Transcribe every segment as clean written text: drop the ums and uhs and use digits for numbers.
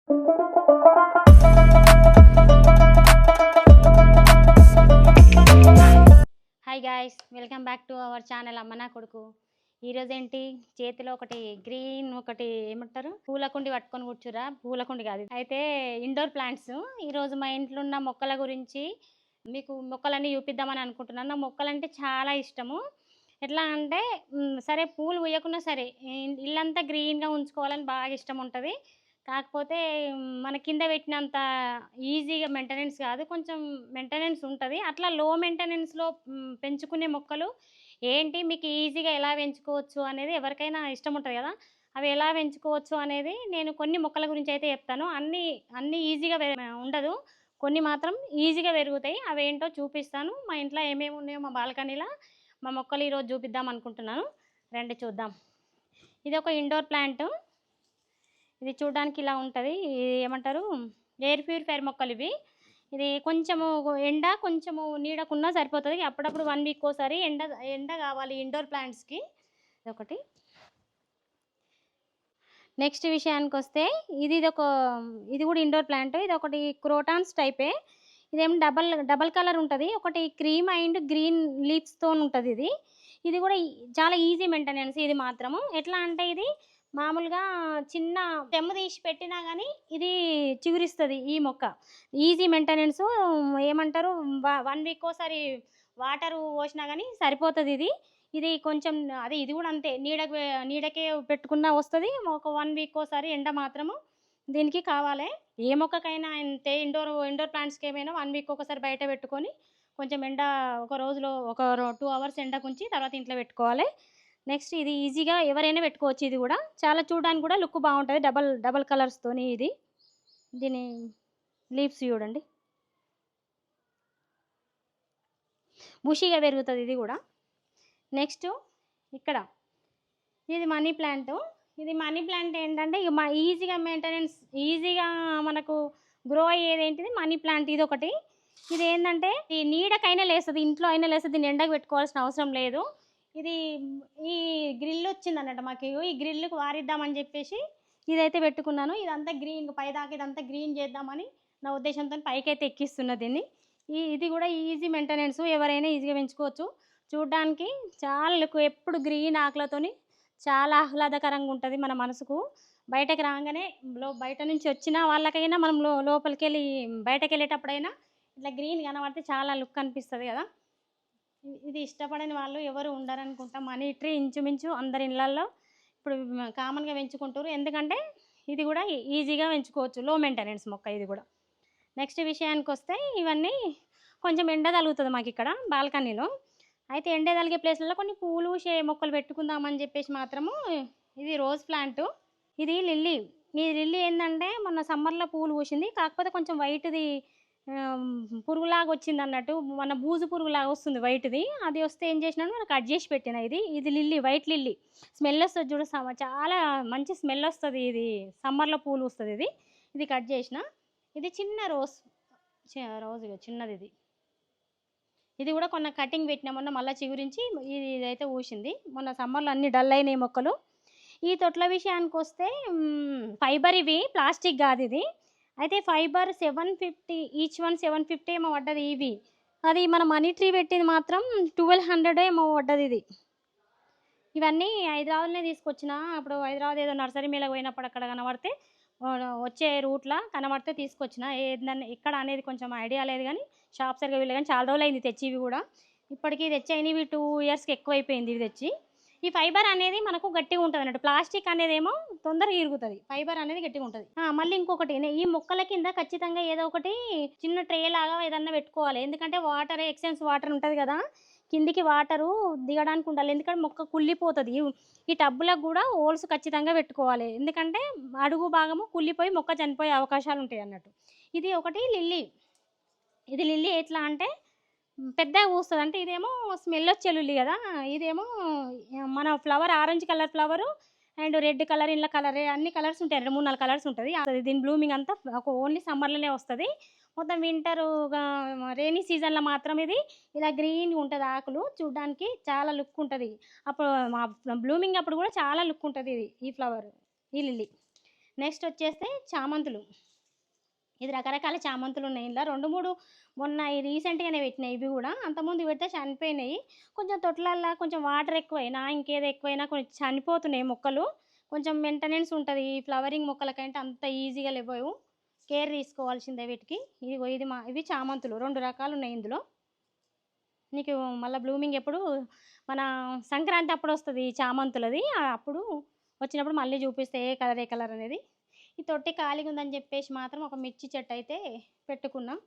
Hi guys, welcome back to our channel అమ్మ నా కొడుకు. ఈరోజు ఏంటి, చేతిలో ఒకటి గ్రీన్ ఒకటి ఏమంటారు పూలకుండి పట్టుకొని కూర్చురా. పూలకుండి కాదు, అయితే ఇండోర్ ప్లాంట్స్. ఈరోజు మా ఇంట్లో ఉన్న మొక్కల గురించి మీకు మొక్కలన్నీ చూపిద్దామని అనుకుంటున్నాను. నా మొక్కలంటే చాలా ఇష్టము. ఎట్లా అంటే సరే పూలు పూయకున్నా సరే ఇల్లంతా గ్రీన్గా ఉంచుకోవాలని బాగా ఇష్టం ఉంటుంది. కాకపోతే మన కింద పెట్టినంత ఈజీగా మెయింటెనెన్స్ కాదు, కొంచెం మెయింటెనెన్స్ ఉంటుంది. అట్లా లో మెయింటెనెన్స్లో పెంచుకునే మొక్కలు ఏంటి, మీకు ఈజీగా ఎలా పెంచుకోవచ్చు అనేది ఎవరికైనా ఇష్టం ఉంటుంది కదా. అవి ఎలా పెంచుకోవచ్చు అనేది నేను కొన్ని మొక్కల గురించి అయితే చెప్తాను. అన్నీ అన్నీ ఈజీగా ఉండదు, కొన్ని మాత్రం ఈజీగా పెరుగుతాయి. అవి ఏంటో చూపిస్తాను. మా ఇంట్లో ఏమేమి ఉన్నాయో మా బాల్కనీలో మా మొక్కలు ఈరోజు చూపిద్దాం అనుకుంటున్నాను. రండి చూద్దాం. ఇది ఒక ఇండోర్ ప్లాంట్. ఇది చూడడానికి ఇలా ఉంటుంది. ఇది ఏమంటారు, ఎయిర్ ప్యూరిఫైర్ మొక్కలు ఇవి. ఇది కొంచెము ఎండ కొంచెము నీడకున్నా సరిపోతుంది. అప్పుడప్పుడు 1 వీక్ ఒకసారి ఎండ ఎండ కావాలి ఇండోర్ ప్లాంట్స్కి. ఒకటి నెక్స్ట్ విషయానికి వస్తే ఇది కూడా ఇండోర్ ప్లాంట్. ఇది ఒకటి క్రోటాన్స్ టైపే. ఇదేమో డబల్ కలర్ ఉంటుంది. ఒకటి క్రీమ్ అండ్ గ్రీన్ లీవ్స్తో ఉంటుంది. ఇది కూడా చాలా ఈజీ మెయింటెనెన్స్. ఇది మాత్రము ఎట్లా అంటే, ఇది మామూలుగా చిన్న తెమ్మ తీసి పెట్టినా కానీ ఇది చిగురిస్తుంది. ఈ మొక్క ఈజీ మెయింటెనెన్స్. ఏమంటారు, 1 వీక్ ఒకసారి వాటర్ పోసినా కానీ సరిపోతుంది. ఇది కొంచెం ఇది కూడా అంతే, నీడకే పెట్టుకున్నా వస్తుంది. ఒక 1 వీక్ ఒకసారి ఎండ మాత్రము దీనికి కావాలి. ఏ మొక్కకైనా అంతే, ఇండోర్ ప్లాంట్స్కి ఏమైనా 1 వీక్ ఒకసారి బయట పెట్టుకొని కొంచెం ఎండ ఒక రోజులో ఒక 2 అవర్స్ ఎండకుంచి తర్వాత ఇంట్లో పెట్టుకోవాలి. నెక్స్ట్ ఇది ఈజీగా ఎవరైనా పెట్టుకోవచ్చు. ఇది కూడా చాలా చూడడానికి కూడా లుక్ బాగుంటుంది, డబల్ కలర్స్తోని. దీని లీవ్స్ చూడండి, బుషీగా పెరుగుతుంది ఇది కూడా. నెక్స్ట్ ఇక్కడ ఇది మనీ ప్లాంట్. ఇది మనీ ప్లాంట్ ఏంటంటే ఈజీగా మెయింటెనెన్స్, ఈజీగా మనకు గ్రో అయ్యేది ఏంటిది మనీ ప్లాంట్. ఇది ఒకటి. ఇది ఏంటంటే ఈ నీడకైనా లేస్తుంది, ఇంట్లో అయినా లేస్తుంది. దీన్ని ఎండకు పెట్టుకోవాల్సిన అవసరం లేదు. ఈ గ్రిల్ వచ్చింది అన్నట్టు మాకు. ఈ గ్రిల్కి వారిద్దామని చెప్పేసి ఇదైతే పెట్టుకున్నాను. ఇదంతా గ్రీన్ పైదాకా ఇదంతా గ్రీన్ చేద్దామని నా ఉద్దేశంతో పైకైతే ఎక్కిస్తున్నా దీన్ని. ఇది కూడా ఈజీ మెయింటెనెన్స్, ఎవరైనా ఈజీగా పెంచుకోవచ్చు. చూడ్డానికి చాలా ఎప్పుడు గ్రీన్ ఆకులతోని చాలా ఆహ్లాదకరంగా ఉంటుంది మన మనసుకు. బయటకు రాగానే బయట నుంచి వచ్చిన వాళ్ళకైనా మనం లోపలికి వెళ్ళి బయటకు వెళ్ళేటప్పుడైనా ఇట్లా గ్రీన్ కనబడితే చాలా లుక్ అనిపిస్తుంది కదా. ఇది ఇష్టపడని వాళ్ళు ఎవరు ఉండరనుకుంటా. మనీ ట్రీ ఇంచుమించు అందరి ఇళ్ళల్లో ఇప్పుడు కామన్గా పెంచుకుంటారు. ఎందుకంటే ఇది కూడా ఈజీగా పెంచుకోవచ్చు, లో మెయింటెనెన్స్ మొక్క ఇది కూడా. నెక్స్ట్ విషయానికి వస్తే ఇవన్నీ కొంచెం ఎండ తగులుతుంది మాకు ఇక్కడ బాల్కనీలో. అయితే ఎండ తగిలే ప్లేస్లలో కొన్ని పూలు మొక్కలు పెట్టుకుందామని చెప్పేసి మాత్రము. ఇది రోజ్ ప్లాంట్. ఇది లిల్లీ. ఈ లిల్లీ ఏంటంటే మొన్న సమ్మర్లో పూలు పూసింది. కాకపోతే కొంచెం వైట్ది పురుగులాగా వచ్చింది అన్నట్టు, మన బూజు పురుగులాగా వస్తుంది వైట్ది. అది వస్తే ఏం చేసినాను, మనం కట్ చేసి పెట్టిన. ఇది లిల్లీ, వైట్ లిల్లీ. స్మెల్ వస్తుంది చూడు, చాలా మంచి స్మెల్ వస్తుంది. ఇది సమ్మర్లో పూలు వస్తుంది. ఇది కట్ చేసిన. ఇది చిన్న రోజ్ చిన్నది. ఇది కూడా కొన్న కటింగ్ పెట్టిన మొన్న, మళ్ళీ చిగురించి ఇదైతే ఊసింది. మొన్న సమ్మర్లో అన్ని డల్ అయినాయి మొక్కలు. ఈ తొట్ల విషయానికి వస్తే ఫైబర్, ఇవి ప్లాస్టిక్ కాదు ఇది. అయితే ఫైబర్ 750, ఈచ్ వన్ 750 ఏమో పడ్డది ఇవి. అది మన మనీ ట్రీ పెట్టింది మాత్రం 1200 ఏమో పడ్డది. ఇవన్నీ హైదరాబాద్లోనే తీసుకొచ్చిన. అప్పుడు హైదరాబాద్ ఏదో నర్సరీ మేళకు పోయినప్పుడు అక్కడ కనబడితే, వచ్చే రూట్లో కనబడితే తీసుకొచ్చిన. ఏందని ఇక్కడ అనేది కొంచెం ఐడియా లేదు కానీ, షాప్ సరిగా వెళ్ళి కానీ చాలా రోజులు అయింది తెచ్చి. ఇవి కూడా ఇప్పటికీ తెచ్చాయినవి 2 ఇయర్స్కి ఎక్కువ అయిపోయింది ఇవి తెచ్చి. ఈ ఫైబర్ అనేది మనకు గట్టిగా ఉంటుంది అన్నట్టు. ప్లాస్టిక్ అనేది ఏమో తొందరగా ఇరుగుతుంది, ఫైబర్ అనేది గట్టిగా ఉంటుంది. మళ్ళీ ఇంకొకటి, ఈ మొక్కల కింద ఖచ్చితంగా ఏదో ఒకటి చిన్న ట్రే లాగా ఏదన్నా పెట్టుకోవాలి. ఎందుకంటే వాటర్, ఎక్సెన్స్ వాటర్ ఉంటుంది కదా, కిందికి వాటరు దిగడానికి ఉండాలి. ఎందుకంటే మొక్క కుళ్ళిపోతుంది. ఈ టబ్బులకు కూడా హోల్స్ ఖచ్చితంగా పెట్టుకోవాలి. ఎందుకంటే అడుగు భాగము కుళ్ళిపోయి మొక్క చనిపోయే అవకాశాలు ఉంటాయి అన్నట్టు. ఇది ఒకటి లిల్లీ. ఇది లిల్లీ ఎట్లా అంటే పెద్దగా పూస్తుంది. అంటే ఇదేమో స్మెల్ వచ్చే లిల్లీ కదా, ఇదేమో మన flower orange colour flower and red colour, ఇళ్ళ కలర్, అన్ని కలర్స్ ఉంటాయి. 3-4 కలర్స్ ఉంటుంది. దీని బ్లూమింగ్ అంతా ఓన్లీ సమ్మర్లోనే వస్తుంది. మొత్తం వింటర్ రైనీ సీజన్లో మాత్రం ఇది ఇలా గ్రీన్గా ఉంటుంది. ఆకులు చూడడానికి చాలా లుక్ ఉంటుంది. అప్పుడు బ్లూమింగ్ అప్పుడు కూడా చాలా లుక్ ఉంటుంది ఈ ఫ్లవర్, ఈ లిల్లీ. నెక్స్ట్ వచ్చేస్తే చామంతులు. ఇది రకరకాల చామంతులు ఉన్నాయి ఇందులో 2, 3 మొన్న రీసెంట్గానే పెట్టినాయి. ఇవి కూడా అంతకుముందు పెడితే చనిపోయినాయి. కొంచెం తొట్లల్లో కొంచెం వాటర్ ఎక్కువైనా ఇంకేదో ఎక్కువైనా కొంచెం చనిపోతున్నాయి మొక్కలు. కొంచెం మెయింటెనెన్స్ ఉంటుంది ఈ ఫ్లవరింగ్ మొక్కలకంటే, అంత ఈజీగా లేవవు, కేర్ తీసుకోవాల్సిందే వీటికి. ఇవి చామంతులు 2 రకాలు ఉన్నాయి ఇందులో. నీకు మళ్ళీ బ్లూమింగ్ ఎప్పుడు మన సంక్రాంతి అప్పుడు వస్తుంది ఈ చామంతులది. అప్పుడు వచ్చినప్పుడు మళ్ళీ చూపిస్తే ఏ కలర్ అనేది. ఈ తొట్టి ఖాళీగా ఉందని చెప్పేసి మాత్రం ఒక మిర్చి చెట్టు అయితే పెట్టుకున్నాం.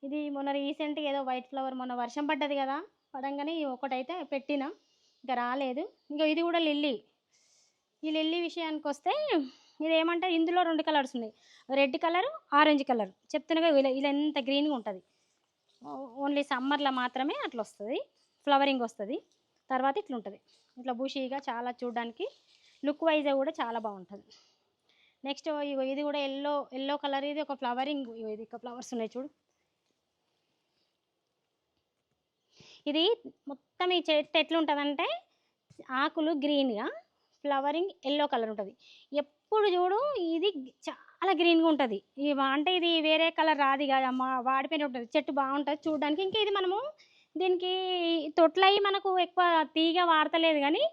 ఇది మొన్న రీసెంట్గా ఏదో వైట్ ఫ్లవర్ మొన్న వర్షం పడ్డది కదా, పడంగానే ఒకటైతే పెట్టిన, ఇంకా రాలేదు. ఇంకా ఇది కూడా లిల్లీ. ఈ లిల్లీ విషయానికి వస్తే ఇది ఏమంటే ఇందులో 2 కలర్స్ ఉన్నాయి, రెడ్ కలర్, ఆరెంజ్ కలర్. చెప్తున్నాగా ఇలా ఎంత గ్రీన్గా ఉంటుంది. ఓన్లీ సమ్మర్లో మాత్రమే అట్లా వస్తుంది, ఫ్లవరింగ్ వస్తుంది. తర్వాత ఇట్లా ఉంటుంది, ఇట్లా బుషీగా చాలా చూడడానికి లుక్ వైజ్గా కూడా చాలా బాగుంటుంది. నెక్స్ట్ ఇది కూడా ఎల్లో కలర్. ఇది ఒక ఫ్లవరింగ్, ఇది ఒక ఫ్లవర్స్ ఉన్నాయి చూడు. ఇది మొత్తం ఈ చెట్టు ఎట్లుంటుందంటే ఆకులు గ్రీన్గా, ఫ్లవరింగ్ ఎల్లో కలర్ ఉంటుంది. ఎప్పుడు చూడు ఇది చాలా గ్రీన్గా ఉంటుంది. అంటే ఇది వేరే కలర్ రాదు కదా, వాడిపోయిన ఉంటుంది. చెట్టు బాగుంటుంది చూడడానికి. ఇంకా ఇది దీనికి తొట్లయి మనకు ఎక్కువ తీగ వాడతలేదు, కానీ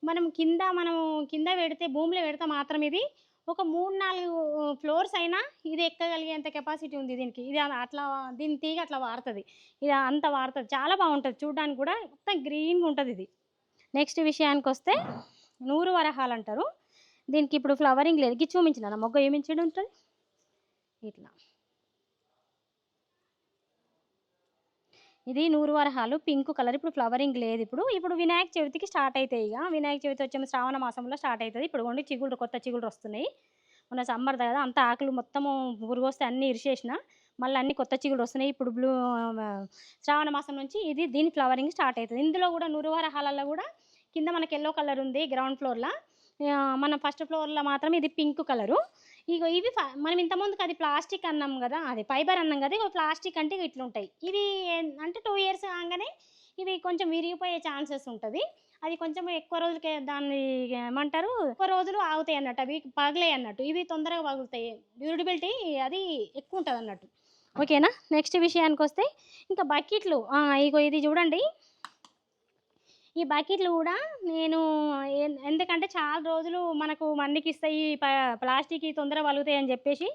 మనం కింద పెడితే, భూమిలో పెడితే మాత్రం ఇది ఒక 3-4 ఫ్లోర్స్ అయినా ఇది ఎక్కగలిగేంత కెపాసిటీ ఉంది దీనికి. ఇది అట్లా దీని తీగ అట్లా వాడుతుంది, ఇది అంత వాడుతుంది. చాలా బాగుంటుంది చూడడానికి కూడా, మొత్తం గ్రీన్గా ఉంటుంది ఇది. నెక్స్ట్ విషయానికి వస్తే నూరు వరహాలు అంటారు దీనికి. ఇప్పుడు ఫ్లవరింగ్ లేదు, ఇది చూపించిన మొగ్గ ఏమించడం ఉంటుంది ఇట్లా. ఇది నూరు వరహాలు పింక్ కలర్. ఇప్పుడు ఫ్లవరింగ్ లేదు. ఇప్పుడు వినాయక చవితికి స్టార్ట్ అవుతాయి. ఇక వినాయక చవితి వచ్చే శ్రావణ మాసంలో స్టార్ట్ అవుతుంది. ఇప్పుడు కొన్ని కొత్త చిగుళ్ళు వస్తున్నాయి. మొన్న సమ్మర్ కదా, అంత ఆకులు మొత్తము పురుగు వస్తే అన్నీ ఇరిచేసిన, మళ్ళీ అన్ని కొత్త చిగుళ్ళు వస్తున్నాయి. ఇప్పుడు శ్రావణ మాసం నుంచి దీని ఫ్లవరింగ్ స్టార్ట్ అవుతుంది. ఇందులో కూడా నూరు వరహాలలో కూడా కింద మనకి ఎల్లో కలర్ ఉంది గ్రౌండ్ ఫ్లోర్లో, మనం ఫస్ట్ ఫ్లోర్లో మాత్రం ఇది పింక్ కలరు. ఇవి మనం ఇంతకుముందుకు అది ప్లాస్టిక్ అన్నాం కదా, అది ఫైబర్ అన్నాం కదా, ఇవి ప్లాస్టిక్ అంటే ఇట్లా ఉంటాయి. ఇవి అంటే 2 years కాగానే ఇవి కొంచెం విరిగిపోయే ఛాన్సెస్ ఉంటుంది. అది కొంచెం ఎక్కువ రోజులకి దాన్ని ఏమంటారు, ఎక్కువ రోజులు ఆగుతాయి అన్నట్టు, అవి పగలే అన్నట్టు. ఇవి తొందరగా పగులుతాయి, డ్యూరబిలిటీ అది ఎక్కువ ఉంటుంది అన్నట్టు. ఓకేనా. నెక్స్ట్ విషయానికి వస్తే ఇంకా బకెట్లు. ఇది చూడండి, ఈ బకెట్లు కూడా నేను ఎందుకంటే చాలా రోజులు మనకు మందికి ఇస్తాయి, ప్లాస్టిక్ తొందరగా వలుగుతాయి అని చెప్పేసి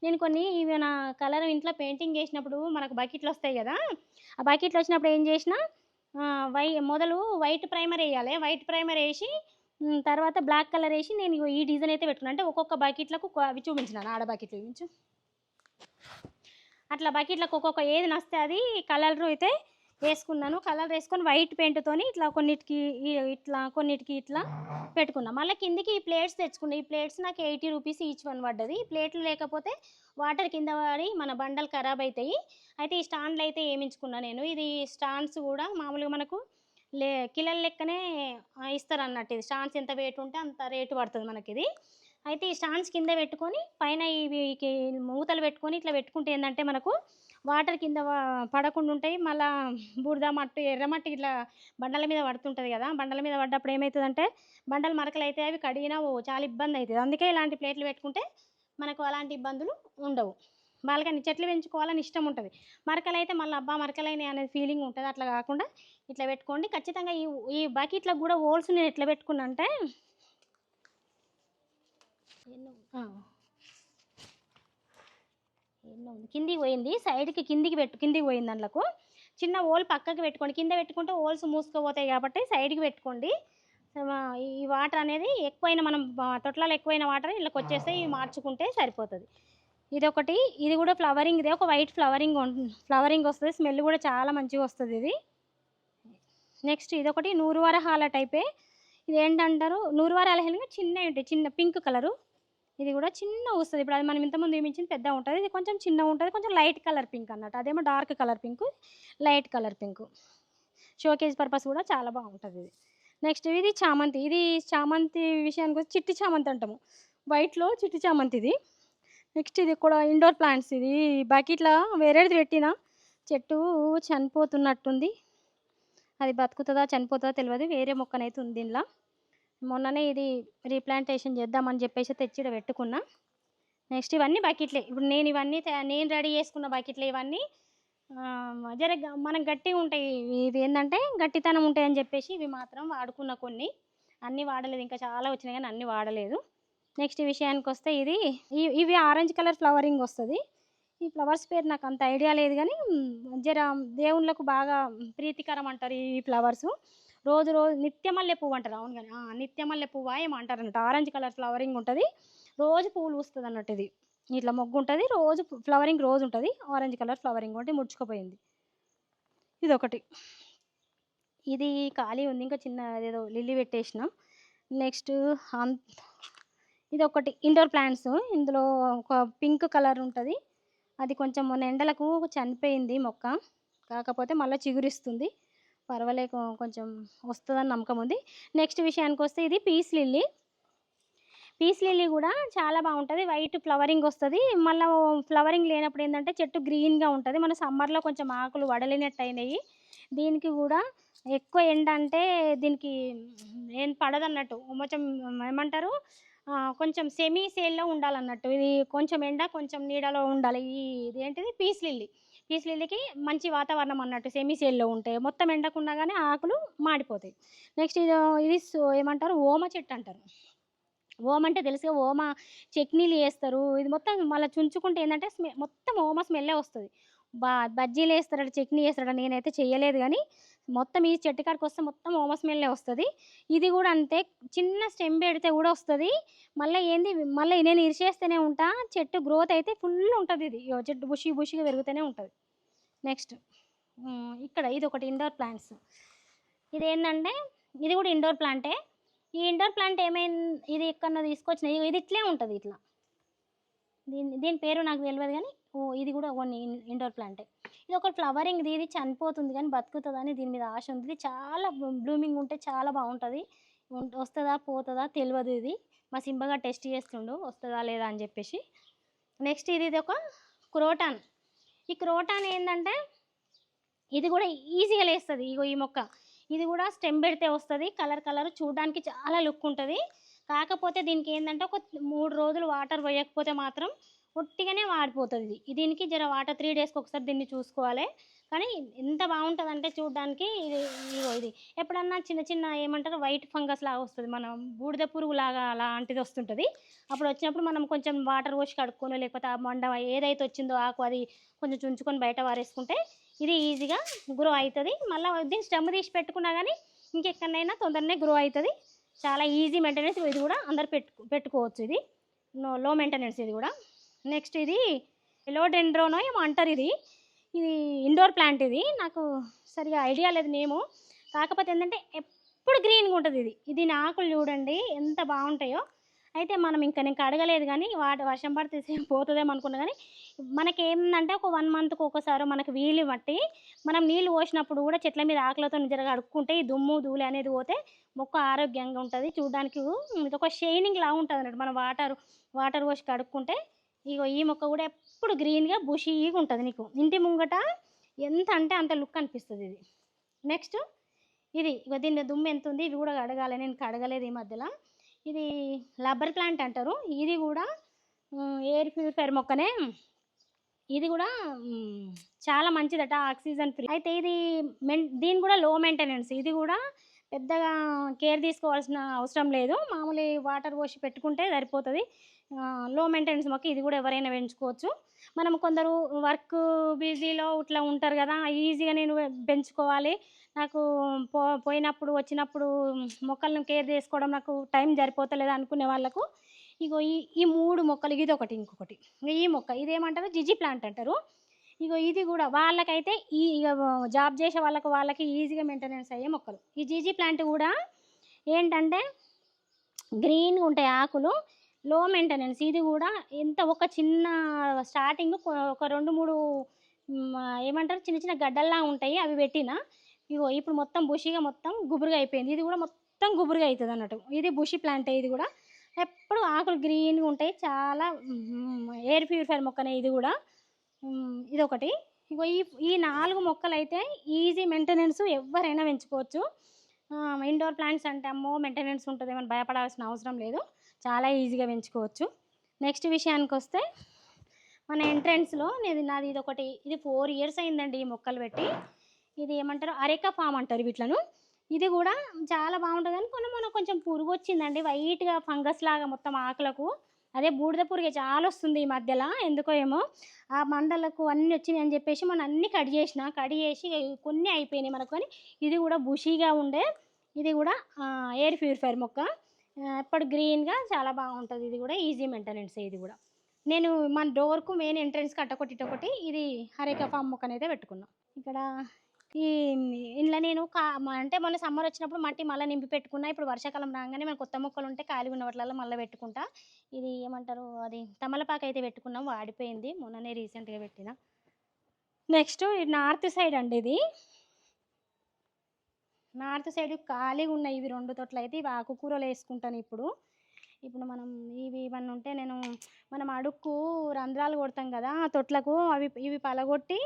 నేను కొన్ని ఇవి నా కలర్ ఇంట్లో పెయింటింగ్ చేసినప్పుడు మనకు బకెట్లు వస్తాయి కదా, ఆ బకెట్లు వచ్చినప్పుడు ఏం చేసిన, మొదలు వైట్ ప్రైమర్ వేయాలి. వైట్ ప్రైమర్ వేసి తర్వాత బ్లాక్ కలర్ వేసి నేను ఈ డిజైన్ అయితే పెట్టుకున్నాను. అంటే ఒక్కొక్క బకెట్లకు అవి చూపించినాను, ఆడ బకెట్లు చూపించు. అట్లా బకెట్లకు ఒక్కొక్క ఏది నస్తే అది కలర్ అయితే వేసుకున్నాను. కలర్ వేసుకొని వైట్ పెయింట్తోని ఇట్లా కొన్నిటికి ఇట్లా పెట్టుకున్నా. మళ్ళీ కిందికి ఈ ప్లేట్స్ తెచ్చుకున్నా. ఈ ప్లేట్స్ నాకు 80 రూపీస్ ఈచ్ వన్ పడ్డది. ఈ ప్లేట్లు లేకపోతే వాటర్ కింద పడి మన బండలు ఖరాబ్ అవుతాయి. అయితే ఈ స్టాండ్లు అయితే ఏమించుకున్నా నేను. ఇది స్టాండ్స్ కూడా మామూలుగా మనకు కిలోల లెక్కనే ఇస్తారు అన్నట్టు. ఇది స్టాండ్స్ ఎంత వెయిట్ ఉంటే అంత రేటు పడుతుంది మనకి ఇది. అయితే ఈ స్టాండ్స్ కింద పెట్టుకొని పైన ఇవి మూతలు పెట్టుకొని ఇట్లా పెట్టుకుంటే ఏంటంటే మనకు వాటర్ కింద పడకుండా ఉంటాయి. మళ్ళీ బురద మట్టి, ఎర్రమట్టి ఇట్లా బండల మీద పడుతుంటుంది కదా, బండల మీద పడ్డప్పుడు ఏమవుతుందంటే బండలు మరకలు అయితే అవి కడిగినా చాలా ఇబ్బంది అవుతుంది. అందుకే ఇలాంటి ప్లేట్లు పెట్టుకుంటే మనకు అలాంటి ఇబ్బందులు ఉండవు. వాళ్ళకని చెట్లు పెంచుకోవాలని ఇష్టం ఉంటుంది. మరకలు అయితే మళ్ళీ అబ్బా మరకలైన అనేది ఫీలింగ్ ఉంటుంది. అట్లా కాకుండా ఇట్లా పెట్టుకోండి. ఖచ్చితంగా ఈ బకెట్లకు కూడా హోల్స్ నేను ఎట్లా పెట్టుకున్నా అంటే కిందికి పోయింది, సైడ్కి కిందికి పోయింది. దాంట్లకు చిన్న హోల్ పక్కకి పెట్టుకోండి. కింద పెట్టుకుంటే హోల్స్ మూసుకుపోతాయి కాబట్టి సైడ్కి పెట్టుకోండి. ఈ వాటర్ అనేది ఎక్కువైన మనం తొట్లలో ఎక్కువైన వాటర్ ఇళ్ళకి వచ్చేస్తే ఇవి మార్చుకుంటే సరిపోతుంది. ఇదొకటి. ఇది కూడా ఫ్లవరింగ్, ఇదే ఒక వైట్ ఫ్లవరింగ్ వస్తుంది. స్మెల్ కూడా చాలా మంచిగా వస్తుంది ఇది. నెక్స్ట్ ఇదొకటి నూరు వరహాల టైపే. ఇది ఏంటంటారు, నూరు వరహాల చిన్నవి ఉంటాయి, చిన్న పింక్ కలరు. ఇది కూడా చిన్న వస్తుంది. ఇప్పుడు అది మనం ఇంతకుముందు ఏమించింది పెద్ద ఉంటుంది, ఇది కొంచెం చిన్న ఉంటుంది. కొంచెం లైట్ కలర్ పింక్ అన్నట్టు, అదేమో dark colour pink, light colour pink. Showcase purpose కూడా చాలా బాగుంటుంది ఇది. నెక్స్ట్ ఇది చామంతి. ఇది చామంతి విషయానికి వచ్చి చిట్టి చామంతి అంటాము, వైట్లో చిట్టి చామంతి ఇది. నెక్స్ట్ ఇది కూడా ఇండోర్ ప్లాంట్స్. ఇది బకెట్లో వేరేది పెట్టిన చెట్టు చనిపోతున్నట్టుంది, అది బతుకుతుందా చనిపోతుందా తెలియదు. వేరే మొక్కనైతే ఉంది దీనిలో. మొన్ననే ఇది రీప్లాంటేషన్ చేద్దామని చెప్పేసి తెచ్చి పెట్టుకున్నా. నెక్స్ట్ ఇవన్నీ బకెట్లే. ఇప్పుడు నేను ఇవన్నీ నేను రెడీ చేసుకున్న బకెట్లే ఇవన్నీ. జర మనం గట్టిగా ఉంటాయి. ఇది ఏంటంటే గట్టితనం ఉంటాయని చెప్పేసి ఇవి మాత్రం వాడుకున్న కొన్ని. అన్నీ వాడలేదు, ఇంకా చాలా వచ్చినాయి కానీ అన్నీ వాడలేదు. నెక్స్ట్ విషయానికి వస్తే ఇవి ఆరెంజ్ కలర్ ఫ్లవరింగ్ వస్తుంది. ఈ ఫ్లవర్స్ పేరు నాకు అంత ఐడియా లేదు కానీ జర దేవుళ్ళకు బాగా ప్రీతికరం అంటారు ఈ ఫ్లవర్స్. రోజు రోజు నిత్యమల్లె పువ్వు అంటారు. అవును కానీ నిత్యమల్లె పువ్వు ఏమో అంటారు అన్నట్టు. ఆరెంజ్ కలర్ ఫ్లవరింగ్ ఉంటుంది, రోజు పువ్వులు పూస్తుంది అన్నట్టు. ఇది ఇట్లా మొగ్గు ఉంటుంది, రోజు ఫ్లవరింగ్ రోజు ఉంటుంది. ఆరెంజ్ కలర్ ఫ్లవరింగ్ ఒకటి ముడుచుకుపోయింది. ఇది ఒకటి. ఇది ఖాళీ ఉంది, ఇంకా చిన్న ఏదో లిల్లీ పెట్టేసిన. నెక్స్ట్ ఇది ఒకటి ఇండోర్ ప్లాంట్స్. ఇందులో ఒక పింక్ కలర్ ఉంటుంది. అది కొంచెం మొన్న ఎండలకు చనిపోయింది మొక్క, కాకపోతే మళ్ళీ చిగురిస్తుంది. పర్వాలేదు, కొంచెం వస్తుందని నమ్మకం ఉంది. నెక్స్ట్ విషయానికి వస్తే ఇది పీస్ లిల్లీ. పీస్ లిల్లీ కూడా చాలా బాగుంటుంది. వైట్ ఫ్లవరింగ్ వస్తుంది. మళ్ళీ ఫ్లవరింగ్ లేనప్పుడు ఏంటంటే చెట్టు గ్రీన్గా ఉంటుంది. మన సమ్మర్లో కొంచెం ఆకులు వడలినట్టు అయినాయి. దీనికి కూడా ఎక్కువ ఎండ అంటే దీనికి ఏం పడదన్నట్టు, కొంచెం ఏమంటారు, కొంచెం సెమీ సేల్లో ఉండాలన్నట్టు. ఇది కొంచెం ఎండ కొంచెం నీడలో ఉండాలి. ఇది ఏంటిది పీస్ లిల్లీ. పీస్ లిల్లీకి మంచి వాతావరణం అన్నట్టు. సెమీ సేల్లో ఉంటాయి, మొత్తం ఎండకున్నా కానీ ఆకులు మాడిపోతాయి. నెక్స్ట్ ఇది ఏమంటారు, ఓమ చెట్టు అంటారు. ఓమ అంటే తెలుసుగా, ఓమ చట్నీలు చేస్తారు. ఇది మొత్తం మళ్ళీ చుంచుకుంటే ఏంటంటే మొత్తం ఓమ స్మెల్లే వస్తుంది. బజ్జీలు వేస్తారట, చట్నీ వేస్తారట, నేనైతే చేయలేదు కానీ మొత్తం ఈ చెట్టు కాడికి వస్తే మొత్తం ఓమ స్మెల్లే వస్తుంది. ఇది కూడా అంతే, చిన్న స్టెమ్ పెడితే కూడా వస్తుంది. మళ్ళీ నేను ఇరిచేస్తూనే ఉంటా. చెట్టు గ్రోత్ అయితే ఫుల్ ఉంటుంది. ఇది చెట్టు బుషిగా పెరుగుతూనే ఉంటుంది. నెక్స్ట్ ఇక్కడ ఇది ఒకటి ఇండోర్ ప్లాంట్స్. ఇది ఏంటంటే ఇది కూడా ఇండోర్ ప్లాంటే. ఈ ఇండోర్ ప్లాంట్ ఏమైంది, ఇది ఎక్కడో తీసుకొచ్చిన, ఇది ఇట్లే ఉంటుంది ఇట్లా. దీని పేరు నాకు తెలియదు కానీ ఇది కూడా కొన్ని ఇండోర్ ప్లాంటే. ఇది ఒక ఫ్లవరింగ్, ఇది చనిపోతుంది కానీ బతుకుతుందని దీని మీద ఆశ ఉంది. ఇది చాలా బ్లూమింగ్ ఉంటే చాలా బాగుంటుంది. వస్తుందా పోతుందా తెలియదు. ఇది మా సింబగా టెస్ట్ చేస్తుండు వస్తుందా లేదా అని చెప్పేసి. నెక్స్ట్ ఇది ఒక క్రోటాన్. ఈ క్రోటాన్ ఏంటంటే ఇది కూడా ఈజీగా లేస్తుంది. ఇగో ఈ మొక్క, ఇది కూడా స్టెమ్ పెడితే వస్తుంది. కలర్ చూడడానికి చాలా లుక్ ఉంటుంది. కాకపోతే దీనికి ఏంటంటే ఒక 3 రోజులు వాటర్ పోయకపోతే మాత్రం ఒట్టిగానే వాడిపోతుంది. దీనికి జర వాటర్ 3 డేస్కి ఒకసారి దీన్ని చూసుకోవాలి. కానీ ఎంత బాగుంటుంది అంటే చూడడానికి. ఇది ఎప్పుడన్నా చిన్న ఏమంటారు వైట్ ఫంగస్ లాగా వస్తుంది, మనం బూడిద పురుగు లాగా అలాంటిది వస్తుంటుంది. అప్పుడు వచ్చినప్పుడు మనం కొంచెం వాటర్ పోసి కడుక్కొని, లేకపోతే ఆ మండ ఏదైతే వచ్చిందో ఆకు అది కొంచెం చుంచుకొని బయట వారేసుకుంటే ఇది ఈజీగా గ్రో అవుతుంది. మళ్ళీ దీన్ని స్టెమ్ తీసి పెట్టుకున్నా కానీ ఇంకెక్కడైనా తొందరనే గ్రో అవుతుంది. చాలా ఈజీ మెయింటెనెన్స్. ఇది కూడా అందరు పెట్టుకోవచ్చు. ఇది లో మెయింటెనెన్స్ ఇది కూడా. నెక్స్ట్ ఇది ఫిలోడెండ్రోనో ఏమో అంటారు. ఇది ఇండోర్ ప్లాంట్. ఇది నాకు సరిగా ఐడియా లేదు నేము. కాకపోతే ఏంటంటే ఎప్పుడు గ్రీన్గా ఉంటుంది. ఇది ఆకులు చూడండి ఎంత బాగుంటాయో. అయితే మనం ఇంకా నేను కడగలేదు కానీ వర్షం పడితే పోతుందేమో అనుకున్నా కానీ మనకేందంటే ఒక 1 మంత్కి ఒకసారి మనకు వీలు బట్టి మనం నీళ్ళు పోసినప్పుడు కూడా చెట్ల మీద ఆకులతో నిజంగా అడుక్కుంటే ఈ దుమ్ము ధూళి అనేది పోతే మొక్క ఆరోగ్యంగా ఉంటుంది. చూడడానికి ఇది ఒక షైనింగ్ లాగా ఉంటుంది అన్నట్టు. మనం వాటర్ పోసి కడుక్కుంటే ఇగో ఈ మొక్క కూడా ఎప్పుడు గ్రీన్గా బుషీగా ఉంటుంది. నీకు ఇంటి ముంగట ఎంత అంటే అంత లుక్ అనిపిస్తుంది ఇది. నెక్స్ట్ ఇగో దీని దుమ్ము ఎంత ఉంది, ఇవి కూడా కడగాలి. నేను కడగలేదు ఈ మధ్యలో. ఇది రబ్బర్ ప్లాంట్ అంటారు. ఇది కూడా ఎయిర్ ప్యూరిఫైర్ మొక్కనే. ఇది కూడా చాలా మంచిదట, ఆక్సిజన్ ఫ్రీ. అయితే దీని కూడా లో మెయింటెనెన్స్. ఇది కూడా పెద్దగా కేర్ తీసుకోవాల్సిన అవసరం లేదు. మామూలు వాటర్ పోసి పెట్టుకుంటే సరిపోతుంది. లో మెయింటెనెన్స్ మొక్క. ఇది కూడా ఎవరైనా పెంచుకోవచ్చు. మనం కొందరు వర్క్ బిజీలో ఇట్లా ఉంటారు కదా, ఈజీగా నేను పెంచుకోవాలి, నాకు పోయినప్పుడు వచ్చినప్పుడు మొక్కలను కేర్ చేసుకోవడం నాకు టైం సరిపోతలేదు అనుకునే వాళ్ళకు ఇగో ఈ 3 మొక్కలు, ఇది ఒకటి ఇంకొకటి ఈ మొక్క ఇదేమంటారు జిజి ప్లాంట్ అంటారు. ఇగో ఇది కూడా వాళ్ళకైతే ఇక జాబ్ చేసే వాళ్ళకి ఈజీగా మెయింటెనెన్స్ అయ్యే మొక్కలు. ఈ జిజి ప్లాంట్ కూడా ఏంటంటే గ్రీన్గా ఉంటాయి ఆకులు, లో మెయింటెనెన్స్. ఇది కూడా ఒక చిన్న స్టార్టింగ్ ఒక 2-3 ఏమంటారు చిన్న గడ్డల్లా ఉంటాయి, అవి పెట్టిన ఇగో ఇప్పుడు మొత్తం బుషిగా మొత్తం గుబురుగా అయిపోయింది. ఇది కూడా మొత్తం గుబురుగా అవుతుంది అన్నట్టు. ఇది బుషి ప్లాంట్. ఇది కూడా ఎప్పుడు ఆకులు గ్రీన్గా ఉంటాయి. చాలా ఎయిర్ ప్యూరిఫైర్ మొక్కనే ఇది కూడా. ఇదొకటి. ఇగో ఈ 4 మొక్కలు అయితే ఈజీ మెయింటెనెన్స్, ఎవరైనా పెంచుకోవచ్చు. ఇండోర్ ప్లాంట్స్ అంటే అమ్మో మెయింటెనెన్స్ ఉంటుంది ఏమైనా భయపడాల్సిన అవసరం లేదు, చాలా ఈజీగా పెంచుకోవచ్చు. నెక్స్ట్ విషయానికి వస్తే మన ఎంట్రన్స్లో నాది ఇది 4 ఇయర్స్ అయిందండి ఈ మొక్కలు పెట్టి. ఇది ఏమంటారు అరెకా ఫామ్ అంటారు వీటిలను. ఇది కూడా చాలా బాగుంటుంది కానీ మొన్న కొంచెం పురుగు వచ్చిందండి, వైట్గా ఫంగస్ లాగా మొత్తం ఆకులకు. అదే బూడిద పురుగే చాలా వస్తుంది ఈ మధ్యలో, ఎందుకో ఏమో ఆ మండలకు అన్నీ వచ్చినాయి అని చెప్పేసి మనం అన్నీ కట్ చేసి కొన్ని అయిపోయినాయి మనకు. కానీ ఇది కూడా బుషీగా ఉండే, ఇది కూడా ఎయిర్ ప్యూరిఫైర్ మొక్క. ఎప్పుడు గ్రీన్గా చాలా బాగుంటుంది. ఇది కూడా ఈజీ మెయింటెనెన్స్. ఇది కూడా నేను మన డోర్కు మెయిన్ ఎంట్రన్స్కి ఇటొకటి ఇది హరేకా ఫామ్ మొక్కనైతే పెట్టుకున్నాం. ఇక్కడ ఈ ఇంట్లో నేను అంటే మొన్న సమ్మర్ వచ్చినప్పుడు మట్టి మళ్ళీ నింపి పెట్టుకున్నా. ఇప్పుడు వర్షాకాలం రాగానే మన కొత్త మొక్కలు ఉంటే ఖాళీ ఉన్న వాటిలలో మళ్ళీ పెట్టుకుంటా. ఇది ఏమంటారు అది తమలపాకు అయితే పెట్టుకున్నాం, వాడిపోయింది, మొన్ననే రీసెంట్గా పెట్టిన. నెక్స్ట్ నార్త్ సైడ్ అండి, ఇది నార్త్ సైడ్ ఖాళీగా ఉన్నాయి ఇవి 2 తొట్లు అయితే. ఇవి ఆకుకూరలు వేసుకుంటాను ఇప్పుడు. మనం ఇవి ఇవన్నీ ఉంటే మనం అడుక్కు రంధ్రాలు కొడతాం కదా ఆ తొట్లకు, ఇవి పలగొట్టి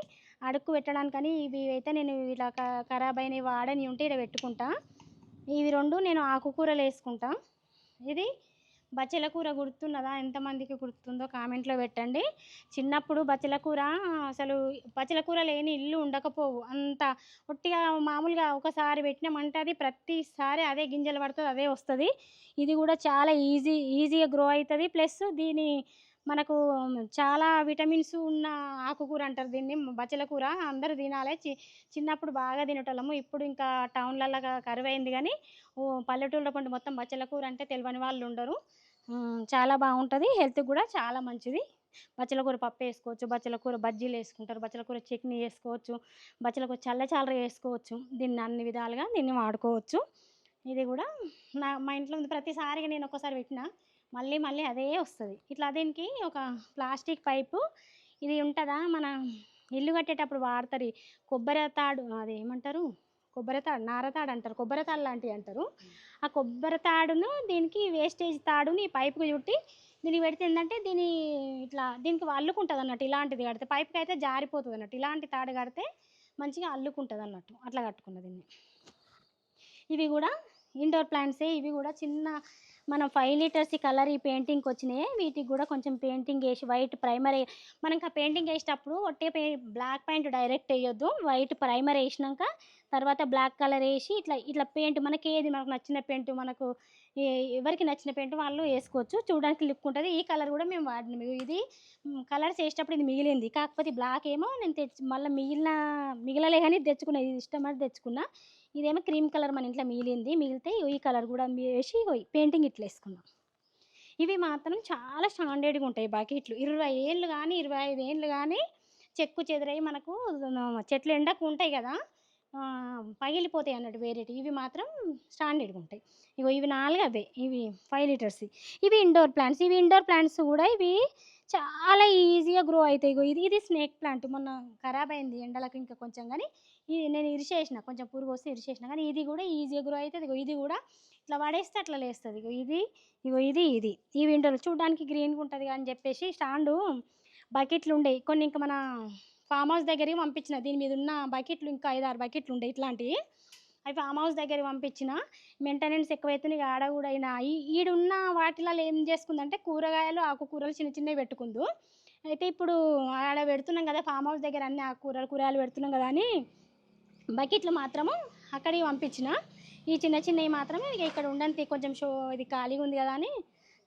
అడుక్కు పెట్టడానికని ఇవి అయితే నేను ఇలా ఖరాబ్ అయినవి వాడని ఉంటే ఇక్కడ పెట్టుకుంటా. ఇవి 2 నేను ఆకుకూరలు వేసుకుంటా. ఇది బచ్చల కూర గుర్తున్నదా? ఎంతమందికి గుర్తుందో కామెంట్లో పెట్టండి. చిన్నప్పుడు బచ్చల కూర, అసలు బచ్చల కూర లేని ఇల్లు ఉండకపోవు. అంత ఒట్టిగా మామూలుగా ఒకసారి పెట్టినామంటే అది ప్రతిసారి అదే గింజలు పడుతుంది, అదే వస్తుంది. ఇది కూడా చాలా ఈజీగా గ్రో అవుతుంది. ప్లస్ మనకు చాలా విటమిన్స్ ఉన్న ఆకుకూర అంటారు దీన్ని, బచ్చల కూర. అందరూ తినాలి. చిన్నప్పుడు బాగా తినేటోళ్ళము. ఇప్పుడు ఇంకా టౌన్లలో కరువైంది కానీ పల్లెటూళ్ళలో పండు మొత్తం బచ్చల కూర అంటే తెలియని వాళ్ళు ఉండరు. చాలా బాగుంటుంది, హెల్త్కి కూడా చాలా మంచిది. బచ్చల కూర పప్పు వేసుకోవచ్చు, బచ్చల కూర బజ్జీలు వేసుకుంటారు, బచ్చల కూర చట్నీ వేసుకోవచ్చు, బచ్చల కూర చల్లచాలర వేసుకోవచ్చు. దీన్ని అన్ని విధాలుగా దీన్ని వాడుకోవచ్చు. ఇది కూడా మా ఇంట్లో ఉంది. ప్రతిసారిగా నేను ఒకసారి పెట్టినా మళ్ళీ అదే వస్తుంది. ఇట్లా దీనికి ఒక ప్లాస్టిక్ పైపు ఇది ఉంటుందా, మన ఇల్లు కట్టేటప్పుడు వాడతారు కొబ్బరి తాడు, అది ఏమంటారు కొబ్బరి తాడు, నారతాడు అంటారు, కొబ్బరి తాడు లాంటివి అంటారు. ఆ కొబ్బరి తాడును దీనికి వేస్టేజ్ తాడుని ఈ పైపుకి చుట్టి దీనికి పెడితే ఏంటంటే దీనికి అల్లుకుంటుంది అన్నట్టు. ఇలాంటిది కడితే పైపుకి అయితే జారిపోతుంది అన్నట్టు, ఇలాంటి తాడు కడితే మంచిగా అల్లుకుంటుంది అన్నట్టు. అట్లా కట్టుకున్న దీన్ని. ఇవి కూడా ఇండోర్ ప్లాంట్సే. ఇవి కూడా చిన్న మనం 5 లీటర్స్ కలర్ ఈ పెయింటింగ్కి వచ్చినాయి. వీటికి కూడా కొంచెం పెయింటింగ్ వేసి వైట్ ప్రైమర్ మనకి ఆ పెయింటింగ్ వేసేటప్పుడు ఒట్టే బ్లాక్ పెయింట్ డైరెక్ట్ వేయొద్దు. వైట్ ప్రైమర్ వేసినాక తర్వాత బ్లాక్ కలర్ వేసి ఇట్లా పెయింట్ మనకు నచ్చిన పెయింట్, మనకు ఎవరికి నచ్చిన పెయింట్ వాళ్ళు వేసుకోవచ్చు. చూడడానికి లుక్ ఉంటుంది. ఈ కలర్ కూడా మేము వాడినాం. ఇది కలర్స్ వేసేటప్పుడు ఇది మిగిలింది, కాకపోతే బ్లాక్ ఏమో నేను మళ్ళీ మిగలలే కానీ తెచ్చుకున్నా, ఇది ఇష్టమని తెచ్చుకున్నా. ఇదేమో క్రీమ్ కలర్ మన ఇంట్లో మిగిలితే ఈ కలర్ కూడా వేసి పెయింటింగ్ ఇట్లా వేసుకున్నాం. ఇవి మాత్రం చాలా స్టాండర్డ్గా ఉంటాయి బకెట్లు. 20 ఏళ్ళు కానీ 25 ఏళ్ళు కానీ చెక్కు చెదరై మనకు చెట్లు ఎండకు ఉంటాయి కదా, పగిలిపోతాయి అన్నట్టు వేరేటి. ఇవి మాత్రం స్టాండర్డ్గా ఉంటాయి. ఇవి 4 అవే, ఇవి 5 లీటర్స్. ఇవి ఇండోర్ ప్లాంట్స్. ఇండోర్ ప్లాంట్స్ కూడా ఇవి చాలా ఈజీగా గ్రో అవుతాయి. ఇది స్నేక్ ప్లాంట్. మొన్న ఖరాబ్ అయింది ఎండలకు ఇంకా కొంచెం, కానీ ఇది నేను ఇరిచేసిన, కొంచెం పురుగు వస్తే ఇరిచేసిన, కానీ ఇది కూడా ఈజీగా గ్రో అవుతుంది. ఇది కూడా ఇట్లా పడేస్తే అట్లా లేస్తుంది. ఇది ఈ విండోలో చూడడానికి గ్రీన్గా ఉంటుంది అని చెప్పేసి స్టాండు బకెట్లు ఉండేవి కొన్ని. ఇంకా మన ఫామ్ హౌస్ దగ్గరికి పంపించిన, దీని మీద ఉన్న బకెట్లు ఇంకా 5-6 బకెట్లు ఉండే ఇట్లాంటివి. అవి ఫామ్ హౌస్ దగ్గరికి పంపించిన. మెయింటెనెన్స్ ఎక్కువైతే ఇక ఆడ కూడా అయినా ఈడున్న వాటిలలో ఏం చేసుకుందంటే కూరగాయలు ఆకుకూరలు చిన్నవి పెట్టుకుందు. అయితే ఇప్పుడు ఆడ పెడుతున్నాం కదా ఫామ్ హౌస్ దగ్గర అన్ని కూరగాయలు పెడుతున్నాం కదా అని బకెట్లు మాత్రము అక్కడికి పంపించిన. ఈ చిన్నవి మాత్రమే ఇక ఇక్కడ ఉండంతే, కొంచెం ఇది ఖాళీగా ఉంది కదా అని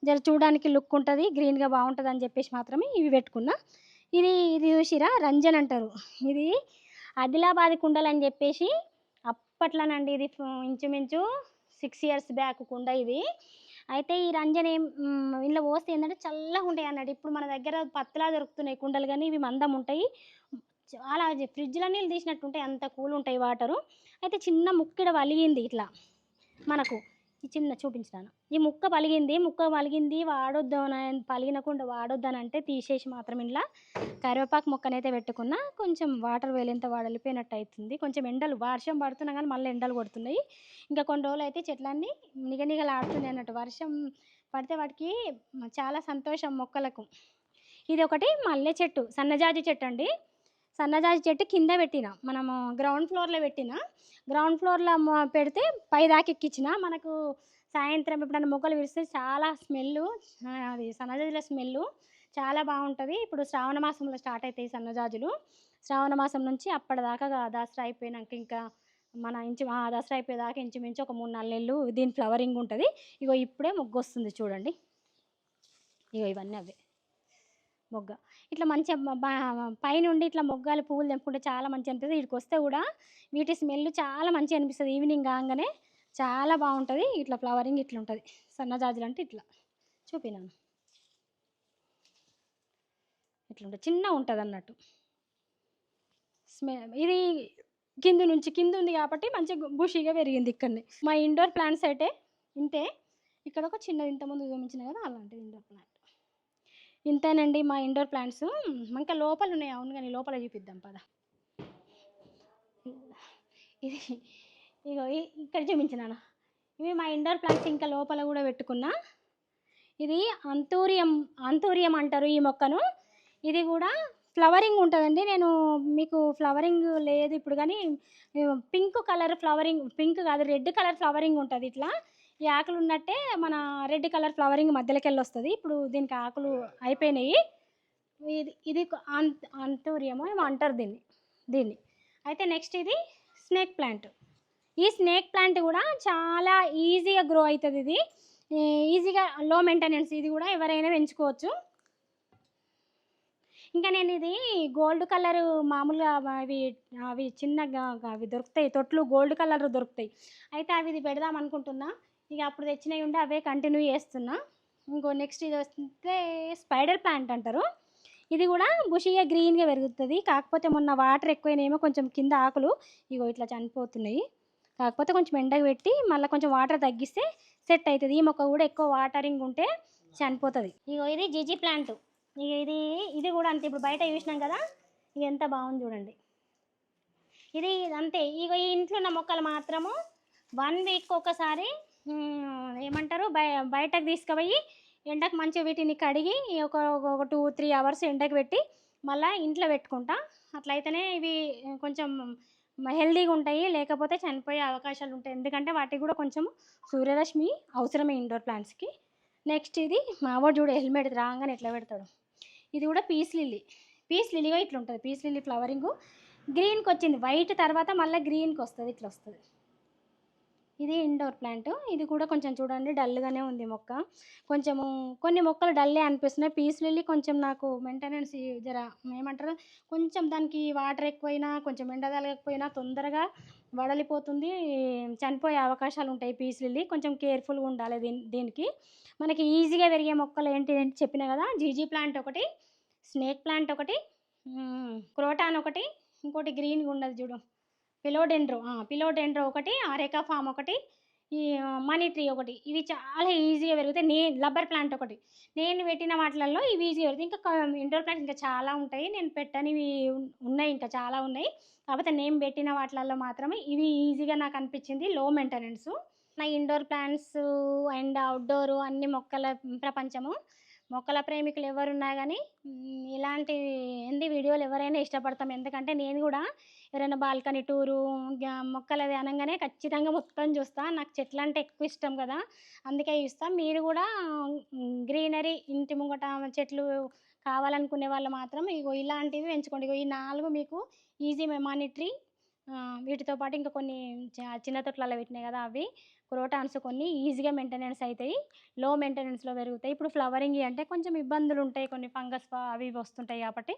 జర చూడడానికి లుక్ ఉంటుంది, గ్రీన్గా బాగుంటుంది అని చెప్పేసి మాత్రమే ఇవి పెట్టుకున్నా. ఇది చూసిరా రంజన్ అంటారు. ఇది ఆదిలాబాద్ కుండలు అని చెప్పేసి అప్పట్లోనండి. ఇది ఇంచుమించు 6 ఇయర్స్ బ్యాక్ కుండ ఇది. అయితే ఈ రంజన్ ఇంట్లో పోస్తే ఏంటంటే చల్లగా ఉంటాయి అన్నట్టు. ఇప్పుడు మన దగ్గర పత్తులా దొరుకుతున్నాయి కుండలు, కానీ ఇవి మందం ఉంటాయి, చాలా ఫ్రిడ్జ్లో నీళ్ళు తీసినట్టు ఉంటాయి, అంత కూల్ ఉంటాయి వాటరు. అయితే చిన్న ముక్కడ వలిగింది ఇట్లా మనకు, ఈ చిన్న చూపించాను. ఈ ముక్క పలిగింది పలిగినకుండా వాడొద్దని అంటే తీసేసి మాత్రం ఇలా కరివేపాకు మొక్కనైతే పెట్టుకున్నా. కొంచెం వాటర్ వేలేంత వాడలిపోయినట్టు అవుతుంది. కొంచెం ఎండలు వర్షం పడుతున్నా కానీ మళ్ళీ ఎండలు కొడుతున్నాయి. ఇంకా కొన్ని రోజులు అయితే చెట్లన్నీ నిగనిగలాడుతున్నాయి అన్నట్టు. వర్షం పడితే వాటికి చాలా సంతోషం మొక్కలకు. ఇది ఒకటి మల్లె చెట్టు, సన్నజాజి చెట్టు అండి. సన్నజాజి చెట్టు కింద పెట్టిన, మనము గ్రౌండ్ ఫ్లోర్లో పెట్టిన. గ్రౌండ్ ఫ్లోర్లో పెడితే పైదాకా ఎక్కించిన. మనకు సాయంత్రం ఎప్పుడైనా మొగ్గలు విరిస్తే చాలా స్మెల్లు, అది సన్నజాజుల స్మెల్లు చాలా బాగుంటుంది. ఇప్పుడు శ్రావణ మాసంలో స్టార్ట్ అవుతాయి సన్నజాజులు. శ్రావణ మాసం నుంచి అప్పటిదాకా దసరా అయిపోయినాక ఇంకా మన దసరా అయిపోయేదాకా ఇంచుమించు ఒక 3-4 నెలలు దీని ఫ్లవరింగ్ ఉంటుంది. ఇగో ఇప్పుడే మొగ్గు వస్తుంది చూడండి. ఇగో ఇవన్నీ అవే మొగ్గ. ఇట్లా మంచిగా పైనుండి ఇట్లా మొగ్గలు పువ్వులు తెంపుకుంటే చాలా మంచిగా అనిపిస్తుంది. వీటికి వస్తే కూడా వీటి స్మెల్ చాలా మంచిగా అనిపిస్తుంది. ఈవినింగ్ కాగానే చాలా బాగుంటుంది. ఇట్లా ఫ్లవరింగ్ ఇట్లా ఉంటుంది. సన్నజాజులు అంటే ఇట్లా చూపినాను, ఇట్లా ఉంటుంది, చిన్న ఉంటుంది అన్నట్టు. ఇది కింద ఉంది కాబట్టి మంచిగా బుషీగా పెరిగింది ఇక్కడనే. మా ఇండోర్ ప్లాంట్స్ అయితే ఇంతే. ఇక్కడ ఒక చిన్నది ఇంతకుముందు చూపించిన కదా అలాంటిది ఇండోర్ ప్లాంట్. ఇంతేనండి మా ఇండోర్ ప్లాంట్స్. ఇంకా లోపల ఉన్నాయి, అవును, కానీ లోపల చూపిద్దాం పద. ఇది ఇగో ఇక్కడ చూపించినాను. ఇవి మా ఇండోర్ ప్లాంట్స్. ఇంకా లోపల కూడా పెట్టుకున్నా. ఇది అంతూరియం అంటారు ఈ మొక్కను. ఇది కూడా ఫ్లవరింగ్ ఉంటుందండి. నేను మీకు ఫ్లవరింగ్ లేదు ఇప్పుడు, కానీ పింక్ కలర్ ఫ్లవరింగ్, పింక్ కాదు రెడ్ కలర్ ఫ్లవరింగ్ ఉంటుంది. ఇట్లా ఈ ఆకులు ఉన్నట్టే మన రెడ్ కలర్ ఫ్లవరింగ్ మధ్యలోకి వెళ్ళి వస్తుంది. ఇప్పుడు దీనికి ఆకులు అయిపోయినాయి. ఇది అంతూరియమో ఏమో అంటారు దీన్ని. అయితే నెక్స్ట్ ఇది స్నేక్ ప్లాంట్. ఈ స్నేక్ ప్లాంట్ కూడా చాలా ఈజీగా గ్రో అవుతుంది. ఇది ఈజీగా లో మెయింటెనెన్స్. ఇది కూడా ఎవరైనా పెంచుకోవచ్చు. ఇంకా నేను ఇది గోల్డ్ కలర్ మామూలుగా అవి చిన్నగా అవి దొరుకుతాయి, తొట్లు గోల్డ్ కలర్ దొరుకుతాయి. అయితే అవి ఇది పెడదాం అనుకుంటున్నా. ఇక అప్పుడు తెచ్చినవి ఉంటే అవే కంటిన్యూ చేస్తున్నా. ఇంకో నెక్స్ట్ ఇది వస్తే స్పైడర్ ప్లాంట్ అంటారు. ఇది కూడా బుషిగా గ్రీన్గా పెరుగుతుంది. కాకపోతే మొన్న వాటర్ ఎక్కువైనాయేమో కొంచెం కింద ఆకులు ఇగో ఇట్లా చనిపోతున్నాయి. కాకపోతే కొంచెం ఎండకు పెట్టి మళ్ళీ కొంచెం వాటర్ తగ్గిస్తే సెట్ అవుతుంది. ఈ మొక్క కూడా ఎక్కువ వాటరింగ్ ఉంటే చనిపోతుంది. ఇగో ఇది జిజి ప్లాంట్. ఇక ఇది కూడా అంతే. ఇప్పుడు బయట చూసినాం కదా, ఇక ఎంత బాగుంది చూడండి. ఇది అంతే. ఇక ఈ ఇంట్లో ఉన్న మొక్కలు మాత్రము 1 వీక్ ఒకసారి ఏమంటారు బయటకు తీసుకుపోయి ఎండకు మంచిగా వీటిని కడిగి ఒక 2-3 అవర్స్ ఎండకు పెట్టి మళ్ళీ ఇంట్లో పెట్టుకుంటా. అట్లయితేనే ఇవి కొంచెం హెల్దీగా ఉంటాయి, లేకపోతే చనిపోయే అవకాశాలు ఉంటాయి. ఎందుకంటే వాటికి కూడా కొంచెం సూర్యరశ్మి అవసరమే ఇండోర్ ప్లాంట్స్కి. నెక్స్ట్ ఇది మావాడు చూడు హెల్మెట్ రాగానే ఎట్లా పెడతాడు. ఇది కూడా పీస్ లిల్లీగా ఇట్లా ఉంటుంది. పీస్ లిల్లీ ఫ్లవరింగ్ గ్రీన్కి వచ్చింది. వైట్ తర్వాత మళ్ళీ గ్రీన్కి వస్తుంది, ఇట్లా వస్తుంది. ఇది ఇండోర్ ప్లాంట్. ఇది కూడా కొంచెం చూడండి డల్గానే ఉంది మొక్క. కొంచెము కొన్ని మొక్కలు డల్లే అనిపిస్తున్నాయి. పీస్ లిల్లీ కొంచెం నాకు మెయింటెనెన్స్ జర ఏమంటారు, కొంచెం దానికి వాటర్ ఎక్కువైనా కొంచెం ఎండ తగలకపోయినా తొందరగా వడలిపోతుంది, చనిపోయే అవకాశాలు ఉంటాయి. పీస్ లిల్లీ కొంచెం కేర్ఫుల్గా ఉండాలి దీనికి. మనకి ఈజీగా పెరిగే మొక్కలు ఏంటి చెప్పినా కదా, జీజీ ప్లాంట్ ఒకటి, స్నేక్ ప్లాంట్ ఒకటి, క్రోటాన్ ఒకటి, ఇంకోటి గ్రీన్గా ఉండదు చూడు పిలోడెండ్రో ఒకటి, అరేకా ఫామ్ ఒకటి, ఈ మనీ ట్రీ ఒకటి. ఇవి చాలా ఈజీగా పెరుగుతాయి. రబ్బర్ ప్లాంట్ ఒకటి. నేను పెట్టిన వాటిలలో ఇవి ఈజీగా పెరుగుతాయి. ఇంకా ఇండోర్ ప్లాంట్స్ ఇంకా చాలా ఉంటాయి, నేను పెట్టనివి ఉన్నాయి, ఇంకా చాలా ఉన్నాయి. కాకపోతే నేను పెట్టిన వాటిలలో మాత్రమే ఇవి ఈజీగా నాకు అనిపించింది, లో మెయింటెనెన్స్. నా ఇండోర్ ప్లాంట్స్ అండ్ అవుట్డోర్ అన్ని మొక్కల ప్రపంచము. మొక్కల ప్రేమికులు ఎవరున్నా కానీ ఇలాంటి వీడియోలు ఎవరైనా ఇష్టపడతాం. ఎందుకంటే నేను కూడా ఎవరైనా బాల్కనీ టూరు మొక్కలది అనగానే ఖచ్చితంగా మొత్తం చూస్తా. నాకు చెట్లు అంటే ఎక్కువ ఇష్టం కదా, అందుకే చూస్తా. మీరు కూడా గ్రీనరీ ఇంటి ముంగట చెట్లు కావాలనుకునే వాళ్ళు మాత్రం ఇగో ఇలాంటివి పెంచుకోండి. ఇగో ఈ 4 మీకు ఈజీ మనీ ట్రీ, వీటితో పాటు ఇంకా కొన్ని చిన్న తొట్లలో పెట్టినాయి కదా అవి క్రోటాన్స్, కొన్ని ఈజీగా మెయింటెనెన్స్ అవుతాయి, లో మెయింటెనెన్స్లో పెరుగుతాయి. ఇప్పుడు ఫ్లవరింగ్ అంటే కొంచెం ఇబ్బందులు ఉంటాయి, కొన్ని ఫంగస్ అవి వస్తుంటాయి కాబట్టి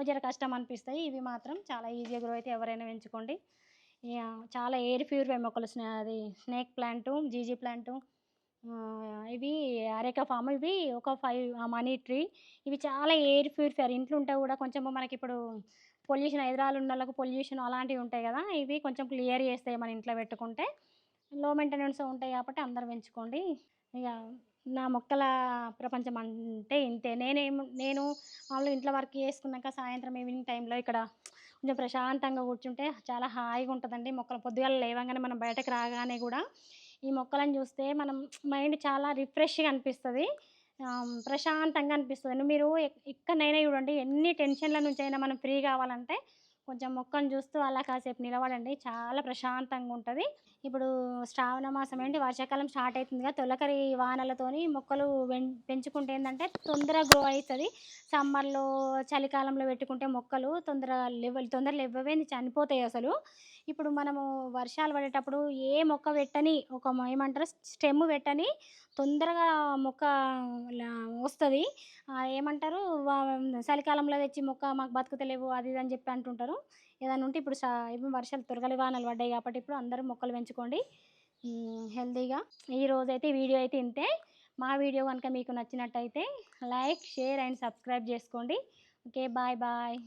జర కష్టం అనిపిస్తాయి. ఇవి మాత్రం చాలా ఈజీగా గ్రో అయితే ఎవరైనా పెంచుకోండి. చాలా ఎయిర్ ప్యూరిఫై మొక్కలు, అది స్నేక్ ప్లాంటు, జీజీ ప్లాంటు, ఇవి అరేకా ఫామ్, ఇవి ఒక 5 మనీ ట్రీ. ఇవి చాలా ఎయిర్ ప్యూరిఫైర్. ఇంట్లో ఉంటే కూడా కొంచెం మనకి ఇప్పుడు పొల్యూషన్, హైదరాబాద్ ఉన్న వాళ్ళకు పొల్యూషన్ అలాంటివి ఉంటాయి కదా, ఇవి కొంచెం క్లియర్ చేస్తాయి మన ఇంట్లో పెట్టుకుంటే. లో మెయింటెనెన్స్ ఉంటాయి కాబట్టి అందరు పెంచుకోండి. ఇక నా మొక్కల ప్రపంచం అంటే ఇంతే. నేను మామూలుగా ఇంట్లో వర్క్ చేసుకున్నాక సాయంత్రం ఈవినింగ్ టైంలో ఇక్కడ కొంచెం ప్రశాంతంగా కూర్చుంటే చాలా హాయిగా ఉంటుందండి. మొక్కలు పొద్దుగాల లేవగానే మనం బయటకు రాగానే కూడా ఈ మొక్కలను చూస్తే మనం మైండ్ చాలా రిఫ్రెష్గా అనిపిస్తుంది, ప్రశాంతంగా అనిపిస్తుంది. మీరు ఎక్కడైనా చూడండి, ఎన్ని టెన్షన్ల నుంచి అయినా మనం ఫ్రీ కావాలంటే కొంచెం మొక్కను చూస్తూ అలా కాసేపు నిలబడండి, చాలా ప్రశాంతంగా ఉంటుంది. ఇప్పుడు శ్రావణ మాసం ఏంటి, వర్షాకాలం స్టార్ట్ అవుతుందిగా, తొలకరి వానలతోని మొక్కలు పెంచుకుంటే ఏంటంటే తొందరగా గ్రో అవుతుంది. సమ్మర్లో చలికాలంలో పెట్టుకుంటే మొక్కలు తొందరగా ఇవ్వవేంది, చనిపోతాయి అసలు. ఇప్పుడు మనము వర్షాలు పడేటప్పుడు ఏ మొక్క పెట్టని, ఏమంటారు, స్టెమ్ పెట్టని తొందరగా మొక్క వస్తుంది. ఏమంటారు, చలికాలంలో తెచ్చి మొక్క మాకు బతుకుతలేవు అది ఇది అని చెప్పి అంటుంటారు. ఏదైనా ఉంటే ఇప్పుడు ఇప్పుడు వర్షాలు తొలగలి వానలు పడ్డాయి కాబట్టి ఇప్పుడు అందరూ మొక్కలు పెంచుకోండి హెల్తీగా. ఈరోజైతే వీడియో అయితే ఇంతే. మా వీడియో కనుక మీకు నచ్చినట్టయితే లైక్, షేర్ అండ్ సబ్స్క్రైబ్ చేసుకోండి. Okay, bye bye.